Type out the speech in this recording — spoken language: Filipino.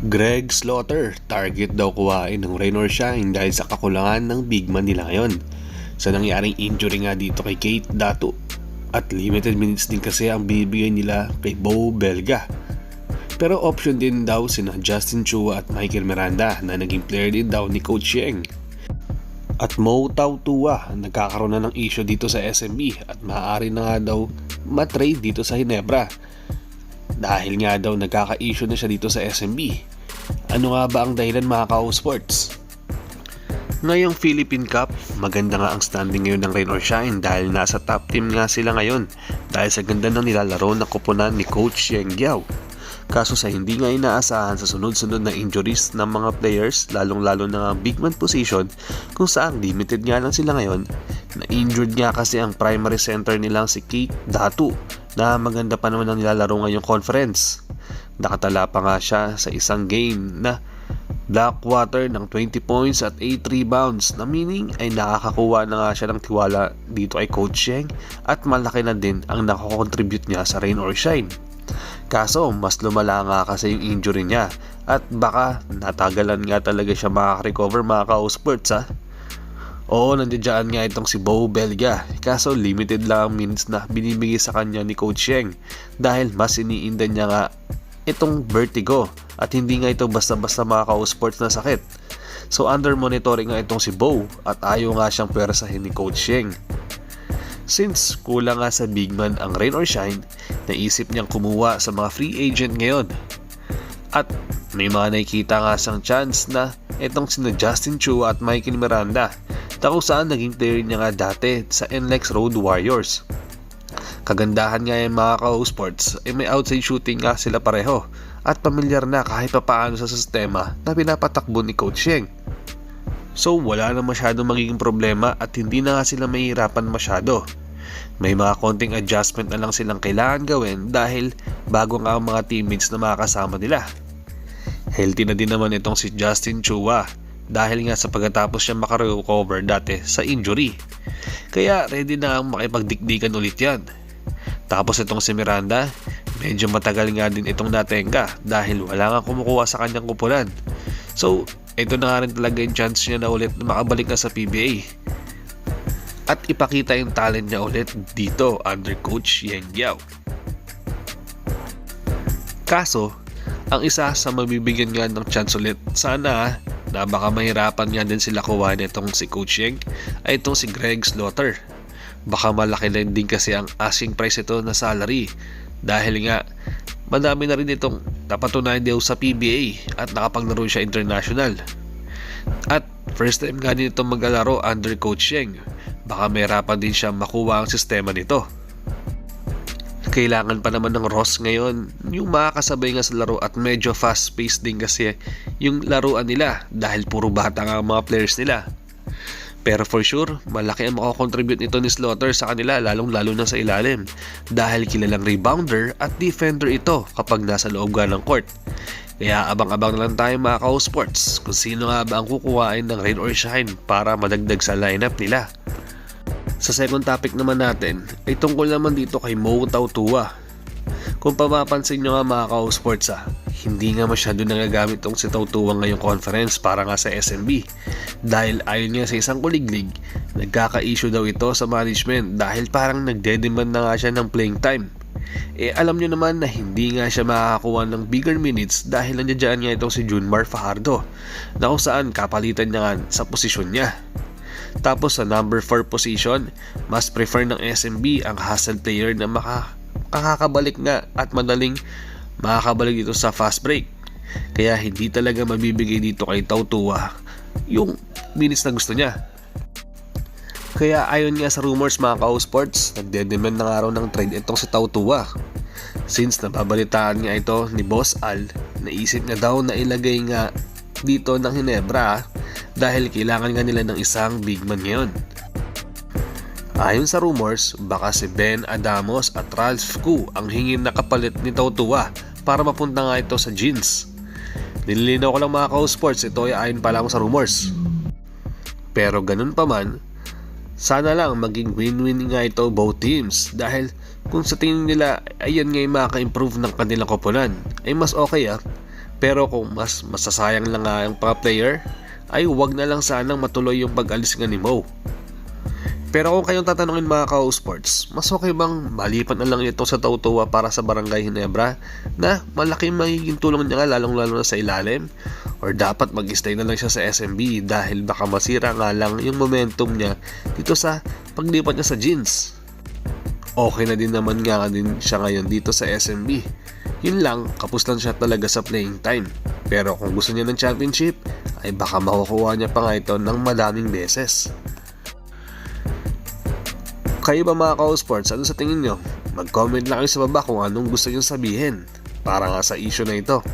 Greg Slaughter, target daw kuhain ng rain or shine dahil sa kakulangan ng big man nila ngayon. Sa nangyaring injury nga dito kay Kate Datu at limited minutes din kasi ang bibigay nila kay Bo Belga. Pero option din daw sina Justin Chua at Michael Miranda na naging player din daw ni Coach Yeng. At Mo Tautua, nagkakaroon na ng issue dito sa SMB at maaari na nga daw matrade dito sa Ginebra. Dahil nga daw nagkaka-issue na siya dito sa SMB. Ano nga ba ang dahilan mga ka-sports? Ngayong Philippine Cup, maganda nga ang standing ngayon ng Rain or Shine dahil nasa top team nga sila ngayon dahil sa ganda ng nilalaro na koponan ni Coach Yeng Giao. Kaso sa hindi nga inaasahan sa sunod-sunod na injuries ng mga players, lalong-lalo na big man position, kung saan limited nga lang sila ngayon, na-injured nga kasi ang primary center nilang si Kate Datu na maganda pa naman ang nilalaro ngayong conference. Nakatala pa nga siya sa isang game na Blackwater ng 20 points at 8 rebounds na meaning ay nakakakuha na nga siya ng tiwala dito kay Coach Yeng at malaki na din ang nakakontribute niya sa Rain or Shine. Kaso mas lumala nga kasi yung injury niya at baka natagalan nga talaga siya makaka-recover mga ka-sports ha. Oo, nandiyan nga itong si Bo Belga, kaso limited lang ang minutes na binibigay sa kanya ni Coach Yeng dahil mas iniinda niya nga itong vertigo at hindi nga ito basta-basta mga ka-sports na sakit. So under monitoring nga itong si Bo at ayaw nga siyang pwersahin ni Coach Yeng. Since kulang nga sa big man ang Rain or Shine, naisip niyang kumuha sa mga free agent ngayon. At may mga nakikita nga sang chance na itong sina Justin Chua at Michael Miranda na kung saan naging player niya nga dati sa NLEX Road Warriors. Kagandahan nga yung mga ka-sports ay may outside shooting nga sila pareho at pamilyar na kahit papaano sa sistema na pinapatakbo ni Coach Yeng. So wala na masyadong magiging problema at hindi na nga sila mahihirapan masyado. May mga konting adjustment na lang silang kailangan gawin dahil bago nga ang mga teammates na makakasama nila. Healthy na din naman itong si Justin Chua dahil nga sa pagkatapos siya makarecover dati sa injury. Kaya ready na ang makipagdikdikan ulit yan. Tapos itong si Miranda, medyo matagal nga din itong natenga dahil wala nga kumukuha sa kanyang kupunan. So ito na nga rin talaga yung chance niya na ulit na makabalik na sa PBA at ipakita yung talent niya ulit dito under Coach Yeng Giao. Kaso, ang isa sa mabibigyan nga ng chance ulit sana na baka mahirapan nga din sila kuha nitong si Coach Yeng ay itong si Greg Slaughter. Baka malaki lang din kasi ang asking price ito na salary dahil nga madami na rin itong napatunayan daw sa PBA at nakapaglaro siya international. At first time nga din itong maglalaro under Coach Yeng. Baka mahirapan din siya makuha ang sistema nito. Kailangan pa naman ng Ross ngayon yung makakasabay nga sa laro at medyo fast paced din kasi yung laruan nila dahil puro bata nga ang mga players nila. Pero for sure, malaki ang makakontribute nito ni Slaughter sa kanila lalong-lalo na sa ilalim dahil kilalang rebounder at defender ito kapag nasa loob nga ng court. Kaya abang-abang na lang tayo mga ka-sports kung sino nga ba ang kukuhain ng Rain or Shine para madagdag sa lineup nila. Sa second topic naman natin ay tungkol naman dito kay Mo Tautua. Kung papapansin nyo nga mga ka-sports hindi nga masyado nagagamit tong si Tautua ngayong conference para nga sa SMB dahil ayon nga sa isang kuliglig, nagkaka-issue daw ito sa management dahil parang nagde-demand na nga siya ng playing time. Alam nyo naman na hindi nga siya makakakuha ng bigger minutes dahil nandiyan nga itong si Junmar Fajardo na kung saan kapalitan niya nga sa posisyon niya. Tapos sa number 4 position, mas prefer ng SMB ang hustle player na makakabalik nga at madaling makakabalik dito sa fast break. Kaya hindi talaga mabibigay dito kay Tautua yung minutes na gusto niya. Kaya ayon nga sa rumors mga ka-sports, nagde-demand na nga raw ng trade itong si Tautua. Since nababalitaan nga ito ni Boss Al, naisip niya daw na ilagay nga dito ng Ginebra dahil kailangan nga nila ng isang big man ngayon. Ayon sa rumors, baka si Ben Adamos at Ralph Koo ang hingin na kapalit ni Tautua para mapunta nga ito sa Jeans. Nililinaw ko lang mga ka-sports, ito ay ayon pa lang sa rumors. Pero ganun pa man, sana lang maging win-win nga ito both teams dahil kung sa tingin nila ayan nga yung makaka-improve ng kanilang koponan ay mas okay Pero kung mas masasayang lang nga ang mga player, ay wag na lang sanang matuloy yung pag-alis nga ni Mo. Pero kung kayong tatanungin mga ka-sports, mas okay bang malipat na lang ito sa Tautuwa para sa Barangay Ginebra na malaking magiging tulong niya nga lalong-lalo na sa ilalim? Or dapat mag-stay na lang siya sa SMB dahil baka masira nga lang yung momentum niya dito sa paglipat niya sa Jeans? Okay na din naman nga din siya ngayon dito sa SMB. Yun lang, kapos lang siya talaga sa playing time. Pero kung gusto niya ng championship, ay baka makukuha niya pa nga ito ng madaming beses. Kayo ba mga ka-sports, ano sa tingin nyo? Mag-comment lang kayo sa baba kung anong gusto nyo sabihin para nga sa issue na ito.